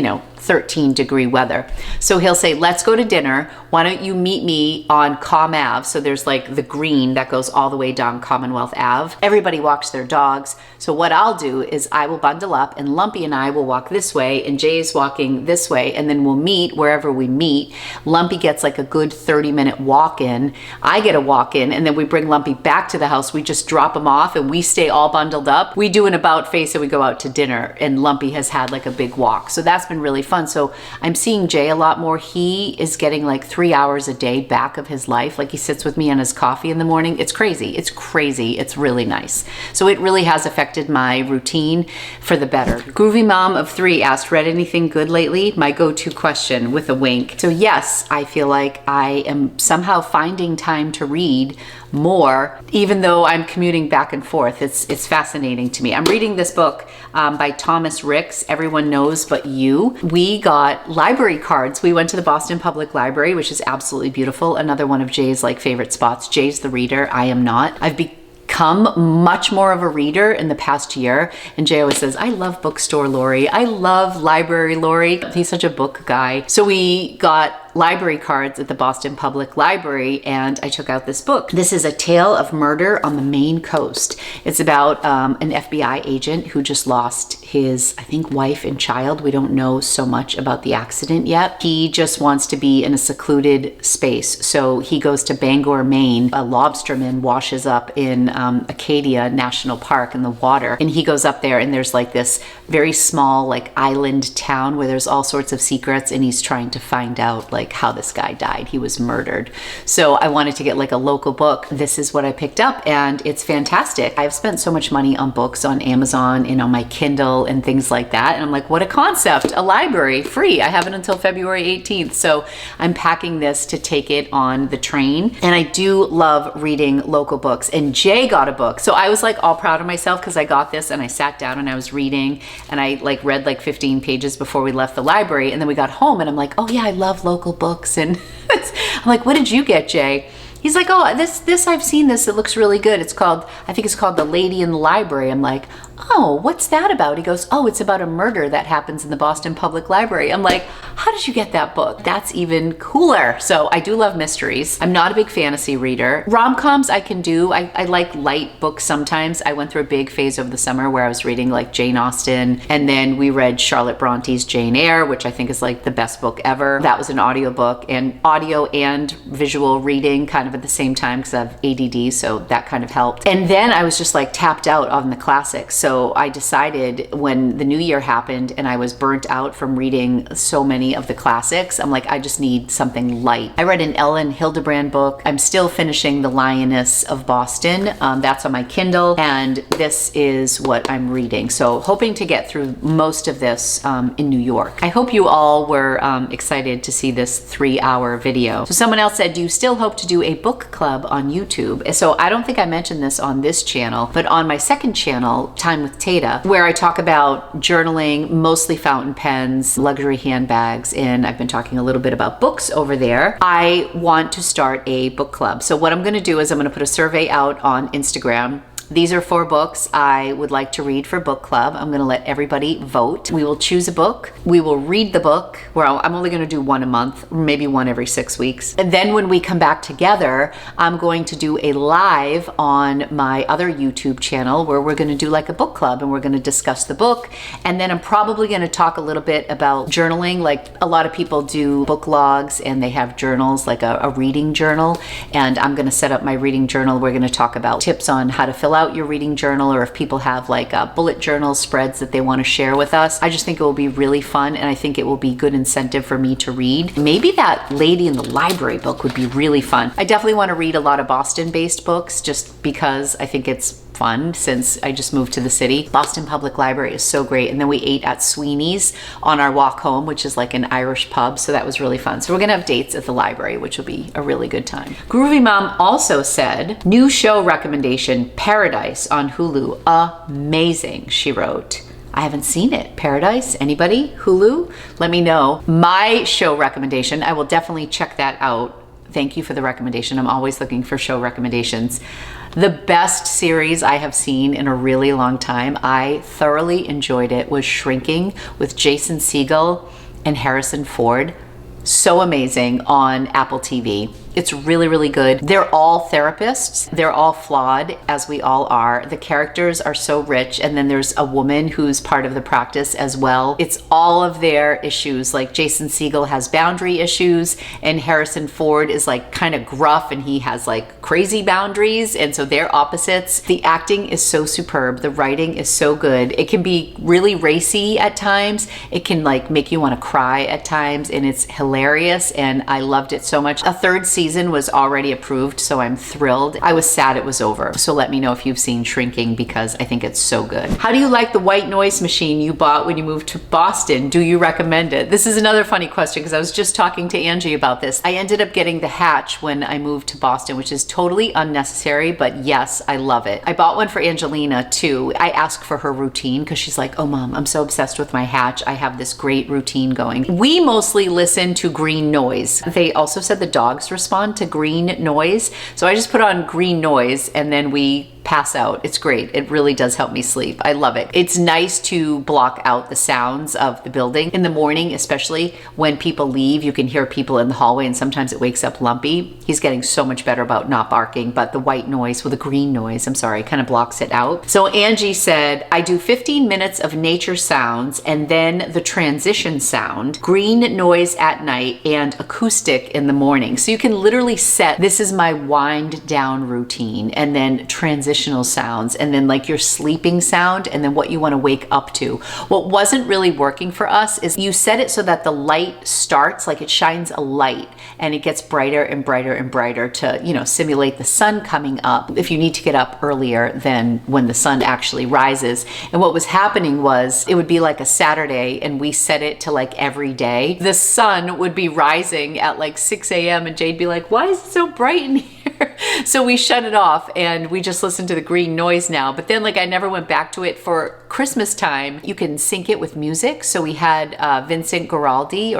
13-degree weather. So he'll say, let's go to dinner. Why don't you meet me on Com Ave? So there's like the green that goes all the way down Commonwealth Ave. Everybody walks their dogs. So what I'll do is I will bundle up and Lumpy and I will walk this way and Jay's walking this way, and then we'll meet wherever we meet. Lumpy gets like a good 30-minute walk in. I get a walk in, and then we bring Lumpy back to the house. We just drop him off and we stay all bundled up. We do an about face and we go out to dinner, and Lumpy has had like a big walk. So that's been really fun. So I'm seeing Jay a lot more. He is getting like 3 hours a day back of his life. Like he sits with me on his coffee in the morning. It's crazy. It's crazy. It's really nice. So it really has affected my routine for the better. Groovy Mom of 3 asked, read anything good lately? My go-to question with a wink. So yes, I feel like I am somehow finding time to read more, even though I'm commuting back and forth. It's fascinating to me. I'm reading this book by Thomas Ricks, Everyone Knows But You. We got library cards. We went to the Boston Public Library, which is absolutely beautiful. Another one of Jay's like favorite spots. Jay's the reader. I am not. I've become much more of a reader in the past year. And Jay always says, I love bookstore Lori. I love library Lori. He's such a book guy. So we got library cards at the Boston Public Library, and I took out this book. This is A Tale of Murder on the Maine Coast. It's about an FBI agent who just lost his, I think, wife and child. We don't know so much about the accident yet. He just wants to be in a secluded space. So he goes to Bangor, Maine. A lobsterman washes up in Acadia National Park in the water, and he goes up there, and there's like this very small like island town where there's all sorts of secrets, and he's trying to find out like how this guy died. He was murdered. So I wanted to get like a local book. This is what I picked up, and it's fantastic. I've spent so much money on books on Amazon and on my Kindle and things like that, and I'm like, what a concept. A library free. I have it until February 18th. So I'm packing this to take it on the train, and I do love reading local books. And Jay got a book. So I was like all proud of myself because I got this and I sat down and I was reading, and I like read like 15 pages before we left the library, and then we got home and I'm like, oh yeah, I love local books. And I'm like, what did you get, Jay? He's like, oh, this I've seen this. It looks really good. It's called, I think it's called The Lady in the Library. I'm like, oh, what's that about? He goes, oh, it's about a murder that happens in the Boston Public Library. I'm like, how did you get that book? That's even cooler. So I do love mysteries. I'm not a big fantasy reader. Rom-coms I can do. I like light books sometimes. I went through a big phase over the summer where I was reading like Jane Austen, and then we read Charlotte Bronte's Jane Eyre, which I think is like the best book ever. That was an audiobook, and audio and visual reading kind of at the same time because I have ADD, so that kind of helped. And then I was just like tapped out on the classics. So I decided when the new year happened and I was burnt out from reading so many of the classics, I'm like, I just need something light. I read an Ellen Hildebrand book. I'm still finishing The Lioness of Boston. That's on my Kindle, and this is what I'm reading. So hoping to get through most of this in New York. I hope you all were excited to see this 3-hour video. So someone else said, do you still hope to do a book club on YouTube? So I don't think I mentioned this on this channel, but on my second channel, Time with Tata, where I talk about journaling, mostly fountain pens, luxury handbags, and I've been talking a little bit about books over there. I want to start a book club. So what I'm going to do is I'm going to put a survey out on Instagram. These are 4 books I would like to read for book club. I'm going to let everybody vote. We will choose a book. We will read the book. Well, I'm only going to do one a month, maybe one every 6 weeks. And then when we come back together, I'm going to do a live on my other YouTube channel where we're going to do like a book club and we're going to discuss the book. And then I'm probably going to talk a little bit about journaling. Like a lot of people do book logs and they have journals, like a reading journal. And I'm going to set up my reading journal. We're going to talk about tips on how to fill out your reading journal, or if people have like bullet journal spreads that they want to share with us. I just think it will be really fun, and I think it will be good incentive for me to read. Maybe that Lady in the Library book would be really fun. I definitely want to read a lot of Boston-based books just because I think it's fun since I just moved to the city. Boston Public Library is so great. And then we ate at Sweeney's on our walk home, which is like an Irish pub. So that was really fun. So we're gonna have dates at the library, which will be a really good time. Groovy Mom also said, new show recommendation, Paradise on Hulu. Amazing, she wrote. I haven't seen it. Paradise? Anybody? Hulu? Let me know. My show recommendation, I will definitely check that out. Thank you for the recommendation. I'm always looking for show recommendations. The best series I have seen in a really long time, I thoroughly enjoyed it, was Shrinking with Jason Segel and Harrison Ford. So amazing on Apple TV. It's really, really good. They're all therapists. They're all flawed, as we all are. The characters are so rich. And then there's a woman who's part of the practice as well. It's all of their issues. Like Jason Segel has boundary issues, and Harrison Ford is like kind of gruff and he has like crazy boundaries. And so they're opposites. The acting is so superb. The writing is so good. It can be really racy at times. It can like make you want to cry at times, and it's hilarious. And I loved it so much. A third season was already approved, so I'm thrilled. I was sad it was over. So let me know if you've seen Shrinking, because I think it's so good. How do you like the white noise machine you bought when you moved to Boston? Do you recommend it? This is another funny question because I was just talking to Angie about this. I ended up getting the Hatch when I moved to Boston, which is totally unnecessary, but yes, I love it. I bought one for Angelina too. I asked for her routine because she's like, oh mom, I'm so obsessed with my Hatch. I have this great routine going. We mostly listen to green noise. They also said the dogs respond to green noise. So I just put on green noise and then we pass out. It's great. It really does help me sleep. I love it. It's nice to block out the sounds of the building. In the morning, especially when people leave, you can hear people in the hallway and sometimes it wakes up Lumpy. He's getting so much better about not barking, but the white noise, well, the green noise, I'm sorry, kind of blocks it out. So Angie said, I do 15 minutes of nature sounds and then the transition sound, green noise at night, and acoustic in the morning. So you can literally set, this is my wind down routine, and then transitional sounds, and then like your sleeping sound, and then what you want to wake up to. What wasn't really working for us is you set it so that the light starts, like it shines a light and it gets brighter and brighter and brighter to, you know, simulate the sun coming up if you need to get up earlier than when the sun actually rises. And what was happening was it would be like a Saturday and we set it to like every day. The sun would be rising at like 6 a.m. and Jade'd be like, why is it so bright in here? So we shut it off and we just listen to the green noise now. But then like I never went back to it. For Christmas time, you can sync it with music. So we had Vincent Giraldi,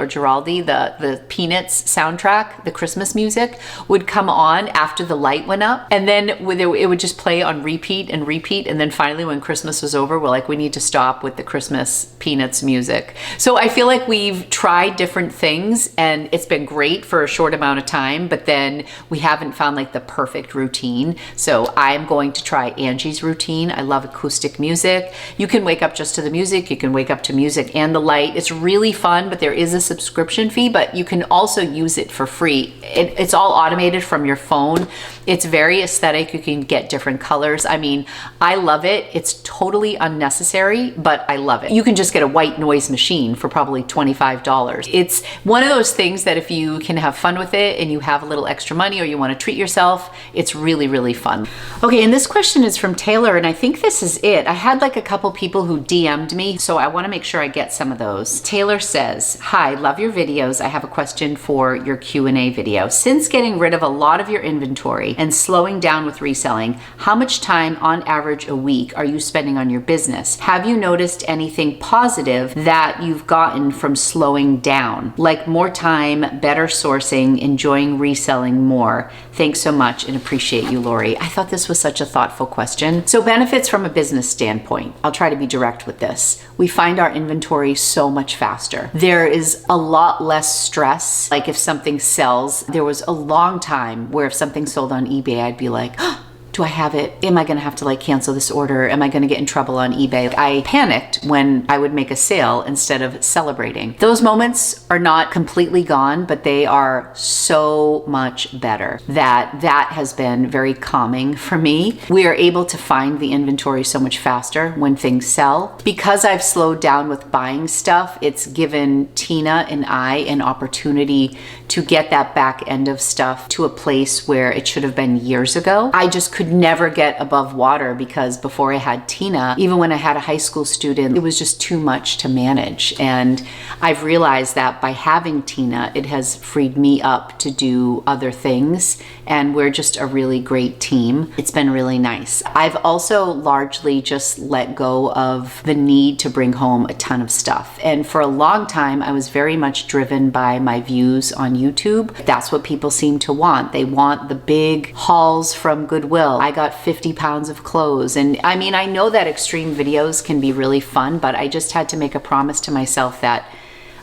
the Peanuts soundtrack, the Christmas music would come on after the light went up. And then it would just play on repeat and repeat. And then finally when Christmas was over, we're like, we need to stop with the Christmas Peanuts music. So I feel like we've tried different things and it's been great for a short amount of time, but then we haven't found like the perfect routine. So I'm going to try Angie's routine. I love acoustic music. You can wake up just to the music. You can wake up to music and the light. It's really fun, but there is a subscription fee, but you can also use it for free. It's all automated from your phone. It's very aesthetic. You can get different colors. I mean, I love it. It's totally unnecessary, but I love it. You can just get a white noise machine for probably $25. It's one of those things that if you can have fun with it and you have a little extra money or you want to treat yourself, it's really, really fun. Okay, and this question is from Taylor, and I think this is it. I had like a couple people who DM'd me, so I want to make sure I get some of those. Taylor says, hi, love your videos. I have a question for your Q&A video. Since getting rid of a lot of your inventory and slowing down with reselling, how much time on average a week are you spending on your business? Have you noticed anything positive that you've gotten from slowing down? Like more time, better sourcing, enjoying reselling more? Thanks so much and appreciate you, Lori. I thought this was such a thoughtful question. So benefits from a business standpoint. I'll try to be direct with this. We find our inventory so much faster. There is a lot less stress. Like if something sells, there was a long time where if something sold on eBay, I'd be like, oh, do I have it? Am I gonna have to like cancel this order? Am I gonna get in trouble on eBay? I panicked when I would make a sale instead of celebrating. Those moments are not completely gone, but they are so much better. That has been very calming for me. We are able to find the inventory so much faster when things sell. Because I've slowed down with buying stuff, it's given Tina and I an opportunity to get that back end of stuff to a place where it should have been years ago. I just could never get above water because before I had Tina, even when I had a high school student, it was just too much to manage. And I've realized that by having Tina, it has freed me up to do other things. And we're just a really great team. It's been really nice. I've also largely just let go of the need to bring home a ton of stuff. And for a long time, I was very much driven by my views on YouTube. That's what people seem to want. They want the big hauls from Goodwill. I got 50 pounds of clothes. And I mean, I know that extreme videos can be really fun, but I just had to make a promise to myself that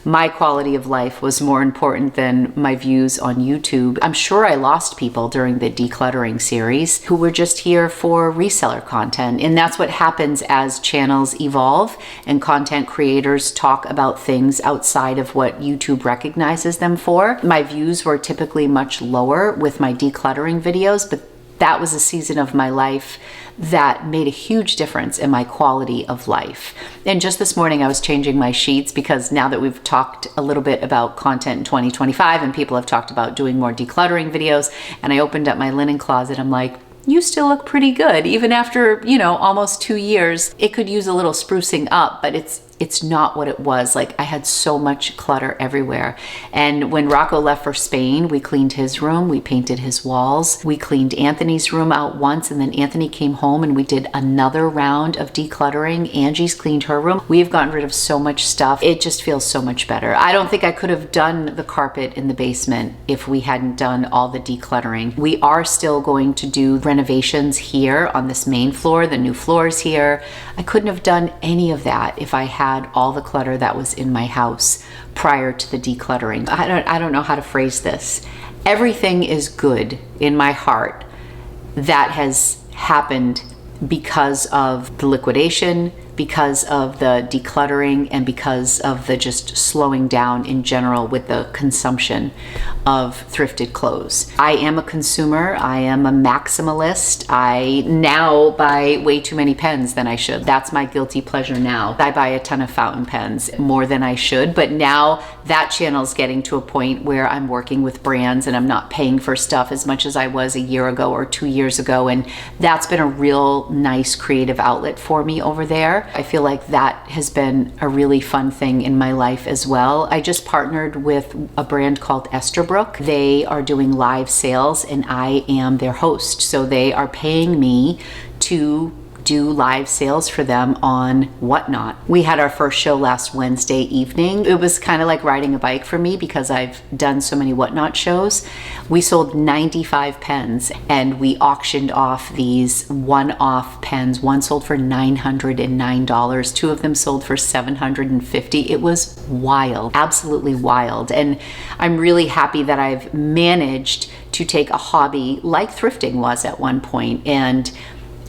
my quality of life was more important than my views on YouTube. I'm sure I lost people during the decluttering series who were just here for reseller content. And that's what happens as channels evolve and content creators talk about things outside of what YouTube recognizes them for. My views were typically much lower with my decluttering videos, but that was a season of my life that made a huge difference in my quality of life. And just this morning I was changing my sheets because now that we've talked a little bit about content in 2025 and people have talked about doing more decluttering videos, and I opened up my linen closet, I'm like, you still look pretty good. Even after, almost 2 years, it could use a little sprucing up, but it's not what it was. Like I had so much clutter everywhere. And when Rocco left for Spain, we cleaned his room, we painted his walls, we cleaned Anthony's room out once, and then Anthony came home and we did another round of decluttering. Angie's cleaned her room. We've gotten rid of so much stuff. It just feels so much better. I don't think I could have done the carpet in the basement if we hadn't done all the decluttering. We are still going to do renovations here on this main floor, the new floors here. I couldn't have done any of that if I had all the clutter that was in my house prior to the decluttering. I don't know how to phrase this. Everything is good in my heart that has happened because of the liquidation, because of the decluttering, and because of the just slowing down in general with the consumption of thrifted clothes. I am a consumer. I am a maximalist. I now buy way too many pens than I should. That's my guilty pleasure now. I buy a ton of fountain pens, more than I should, but now that channel's getting to a point where I'm working with brands and I'm not paying for stuff as much as I was a year ago or 2 years ago, and that's been a real nice creative outlet for me over there. chair. I feel like that has been a really fun thing in my life as well. I just partnered with a brand called Esterbrook. They are doing live sales and I am their host. So they are paying me to do live sales for them on Whatnot. We had our first show last Wednesday evening. It was kind of like riding a bike for me because I've done so many Whatnot shows. We sold 95 pens and we auctioned off these one-off pens. One sold for $909. Two of them sold for $750. It was wild, absolutely wild. And I'm really happy that I've managed to take a hobby like thrifting was at one point and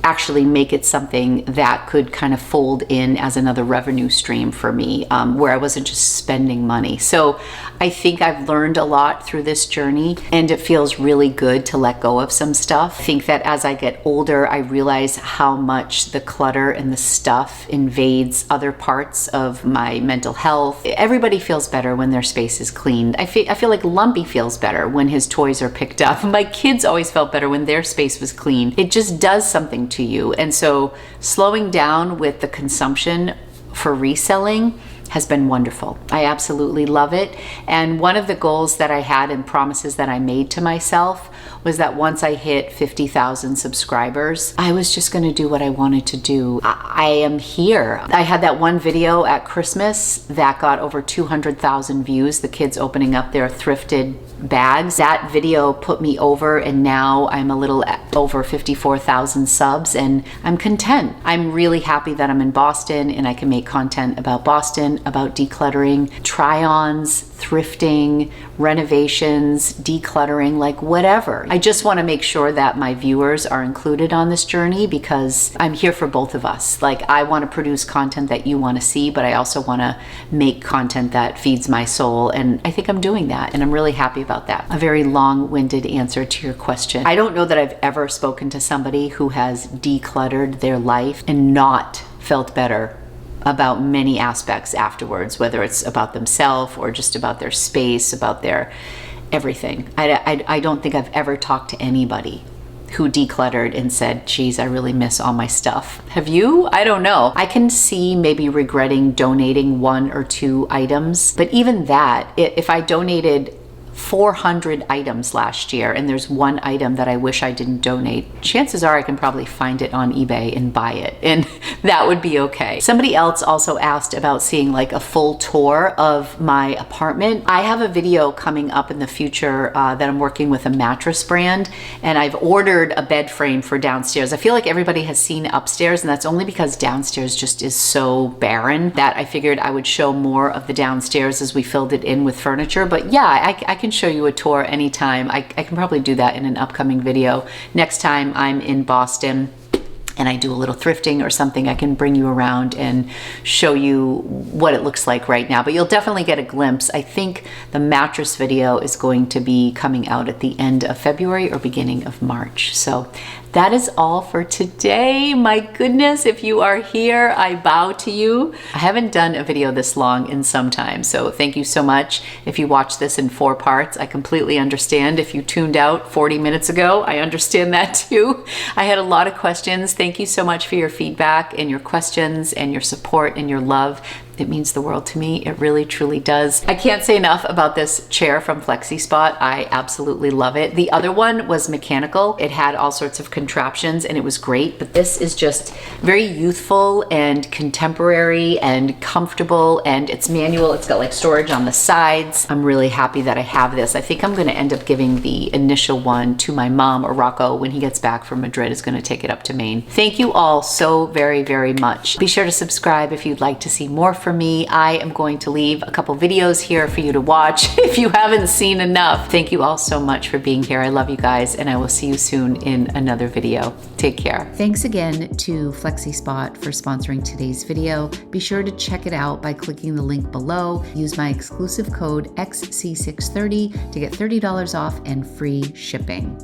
actually make it something that could kind of fold in as another revenue stream for me, where I wasn't just spending money. So I think I've learned a lot through this journey and it feels really good to let go of some stuff. I think that as I get older, I realize how much the clutter and the stuff invades other parts of my mental health. Everybody feels better when their space is cleaned. I feel like Lumpy feels better when his toys are picked up. My kids always felt better when their space was clean. It just does something to you. And so slowing down with the consumption for reselling has been wonderful. I absolutely love it. And one of the goals that I had and promises that I made to myself was that once I hit 50,000 subscribers, I was just gonna do what I wanted to do. I am here. I had that one video at Christmas that got over 200,000 views, the kids opening up their thrifted bags. That video put me over and now I'm a little over 54,000 subs and I'm content. I'm really happy that I'm in Boston and I can make content about Boston, about decluttering, try-ons, thrifting, renovations, decluttering, like whatever. I just want to make sure that my viewers are included on this journey because I'm here for both of us. Like I want to produce content that you want to see, but I also want to make content that feeds my soul. And I think I'm doing that and I'm really happy about that. A very long-winded answer to your question. I don't know that I've ever spoken to somebody who has decluttered their life and not felt better about many aspects afterwards, whether it's about themselves or just about their space, about their everything. I don't think I've ever talked to anybody who decluttered and said, geez, I really miss all my stuff. Have you? I don't know. I can see maybe regretting donating 1 or 2 items, but even that, if I donated 400 items last year and there's one item that I wish I didn't donate, chances are I can probably find it on eBay and buy it, and that would be okay. Somebody else also asked about seeing like a full tour of my apartment. I have a video coming up in the future that I'm working with a mattress brand, and I've ordered a bed frame for downstairs. I feel like everybody has seen upstairs, and that's only because downstairs just is so barren that I figured I would show more of the downstairs as we filled it in with furniture. But yeah, I can show you a tour anytime. I can probably do that in an upcoming video. Next time I'm in Boston and I do a little thrifting or something, I can bring you around and show you what it looks like right now. But you'll definitely get a glimpse. I think the mattress video is going to be coming out at the end of February or beginning of March. So that is all for today. My goodness, if you are here, I bow to you. I haven't done a video this long in some time, so thank you so much. If you watch this in 4 parts, I completely understand. If you tuned out 40 minutes ago, I understand that too. I had a lot of questions. Thank you so much for your feedback and your questions and your support and your love. It means the world to me. It really, truly does. I can't say enough about this chair from FlexiSpot. I absolutely love it. The other one was mechanical. It had all sorts of contraptions and it was great, but this is just very youthful and contemporary and comfortable, and it's manual. It's got like storage on the sides. I'm really happy that I have this. I think I'm gonna end up giving the initial one to my mom, or Rocco, when he gets back from Madrid, is gonna take it up to Maine. Thank you all so very, very much. Be sure to subscribe if you'd like to see more from me. I am going to leave a couple videos here for you to watch if you haven't seen enough. Thank you all so much for being here. I love you guys, and I will see you soon in another video. Take care. Thanks again to FlexiSpot for sponsoring today's video. Be sure to check it out by clicking the link below. Use my exclusive code XC630 to get $30 off and free shipping.